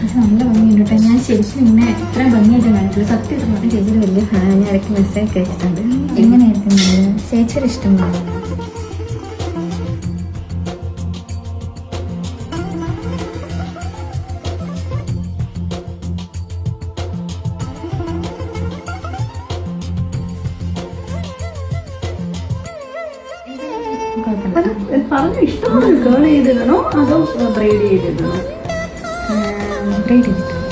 പക്ഷെ നല്ല ഭംഗിയുണ്ട് കേട്ടോ. ഞാൻ ശരിക്കും ഇങ്ങനെ ഇത്രയും ഭംഗിയായിട്ട് കാണിച്ചില്ല. സത്യം പറഞ്ഞാൽ ചേച്ചിയുടെ വലിയ ഫാൻ. ഞാൻ ഇടയ്ക്ക് മെസ്സേജ് കഴിച്ചിട്ടുണ്ട്. എങ്ങനെയായിരുന്നു ചേച്ചിയുടെ ഇഷ്ടമാണ്? പറഞ്ഞു ഇഷ്ടമാണ് കേൾ ചെയ്തിടണോ അതോ ബ്രൈഡ് ചെയ്തിടണോ? ബ്രൈഡ് ചെയ്തിട്ട്